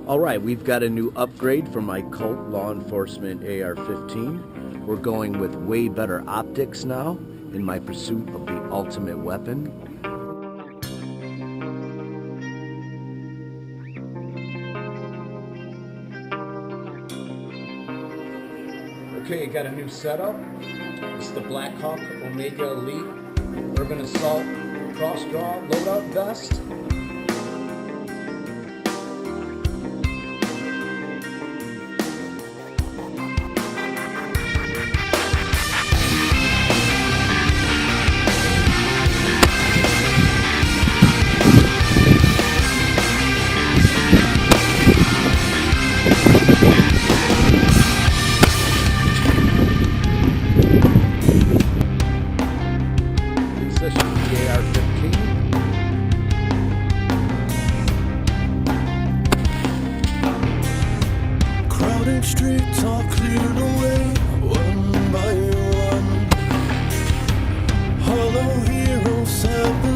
Alright, we've got a new upgrade for my Colt Law Enforcement AR-15. We're going with way better optics now in my pursuit of the ultimate weapon. Okay, got a new setup. It's the Blackhawk Omega Elite Urban Assault Cross Draw Loadout Vest. Crowded streets are cleared away one by one. Hollow heroes have been